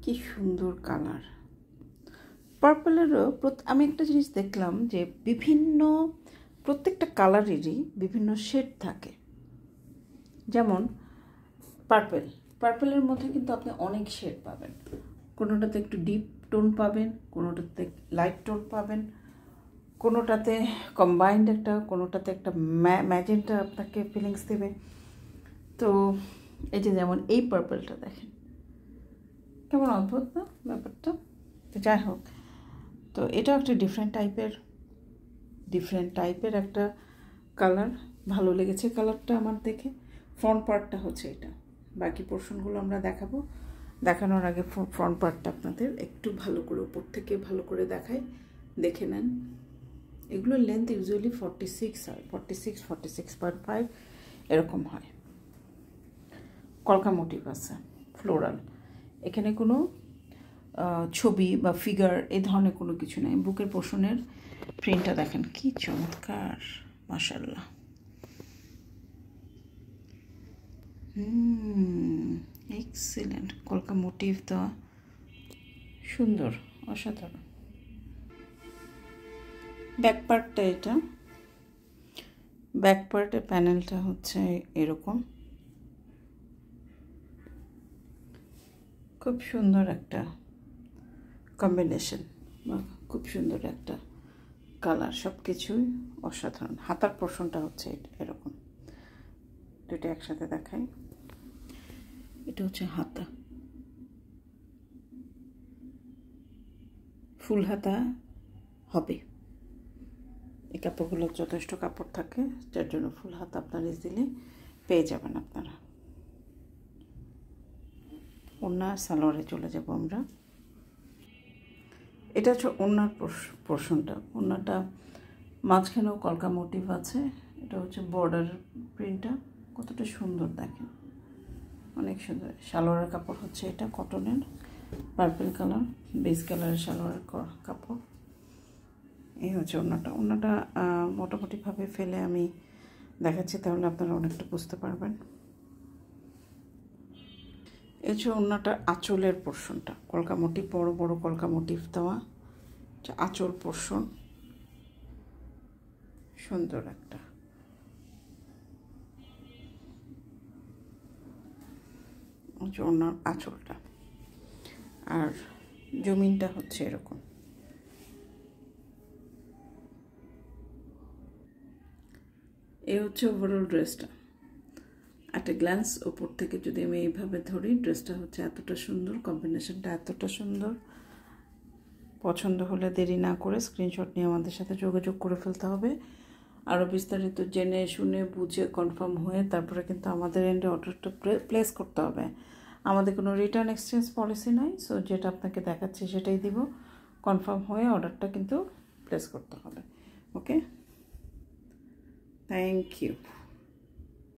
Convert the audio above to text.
কি সুন্দর কালার। পার্পলেরও আমি একটা জিনিস দেখলাম যে প্রত্যেকটা কালারেরই বিভিন্ন শেড থাকে। যেমন পার্পলের মধ্যে কিন্তু আপনি অনেক শেড পাবেন। কোনোটাতে একটু ডিপ টোন পাবেন, কোনোটাতে লাইট টোন পাবেন, কোনোটাতে কম্বাইন্ড কোনোটাতে একটা ম্যাজেন্টা আপনাকে ফিলিংস দেবে। তো এই যে যেমন এই পার্পলটা দেখেন কেমন অদ্ভুত না ব্যাপারটা। তো যাই হোক, তো এটাও একটা ডিফারেন্ট টাইপের একটা কালার। ভালো লেগেছে কালারটা আমার দেখে। ফ্রন্ট পার্টটা হচ্ছে এটা, বাকি পোর্শনগুলো আমরা দেখানোর আগে ফ্রন্ট পার্টটা আপনাদের একটু ভালো করে উপর থেকে ভালো করে দেখাই, দেখে নেন। এগুলোর লেন্থ ইউজুয়ালি 46 হয়, 46.5 এরকম হয়। কলকা মোটিভ আছে, ফ্লোরাল। এখানে কোনো ছবি বা ফিগার এই ধরনের কোনো কিছু নেই। বুকের পোর্শনের প্রিন্টটা দেখেন কি চমৎকার, মাশাআল্লাহ। এক্সিলেন্ট। কলকা মোটিভ দেওয়া, সুন্দর, অসাধারণ। ব্যাক পার্টটা এটা, ব্যাক পার্টের প্যানেলটা হচ্ছে এরকম। খুব সুন্দর একটা কম্বিনেশন, খুব সুন্দর একটা কালার, সব কিছুই অসাধারণ। হাতার পোর্শনটা হচ্ছে এরকম, দুটো একসাথে দেখাই। এটা হচ্ছে হাতা, ফুল হাতা হবে। এই কাপড়গুলো যথেষ্ট কাপড় থাকে, যার জন্য ফুল হাতা আপনারা ইজিলি পেয়ে যাবেন আপনারা। ওড়না সালোয়ারে চলে যাব আমরা। এটা হচ্ছে ওড়নার পোর্শনটা। ওড়নাটা মাঝখানেও কলকা মোটিভ আছে। এটা হচ্ছে বর্ডার প্রিন্টটা, কতটা সুন্দর দেখেন, অনেক সুন্দর। সালোয়ারের কাপড় হচ্ছে এটা কটনের, পার্পল কালার, বেস কালারের সালোয়ারের কাপড়। এই হচ্ছে ওড়নাটা মোটামুটিভাবে ফেলে আমি দেখাচ্ছি, তাহলে আপনারা অনেকটা বুঝতে পারবেন। এই হচ্ছে ওড়নাটার আঁচলের পোর্শনটা, কলকা মোটিভ, বড় বড় কলকা মোটিভ দেওয়া আঁচল পোর্শন, সুন্দর একটা। ওড়নার আঁচলটা, আর জমিনটা হচ্ছে এরকম। এই হচ্ছে ওভারঅল ড্রেসটা। একটা গ্ল্যান্স ওপর থেকে যদি আমি এইভাবে ধরি, ড্রেসটা হচ্ছে এতটা সুন্দর, কম্বিনেশনটা এতটা সুন্দর। পছন্দ হলে দেরি না করে স্ক্রিনশট নিয়ে আমাদের সাথে যোগাযোগ করে ফেলতে হবে। আরও বিস্তারিত জেনে শুনে বুঝে কনফার্ম হয়ে তারপরে কিন্তু আমাদের এন্ডে অর্ডারটা প্লেস করতে হবে। আমাদের কোনো রিটার্ন এক্সচেঞ্জ পলিসি নাই, সো যেটা আপনাকে দেখাচ্ছি সেটাই দিব। কনফার্ম হয়ে অর্ডারটা কিন্তু প্লেস করতে হবে। ওকে, থ্যাংক ইউ।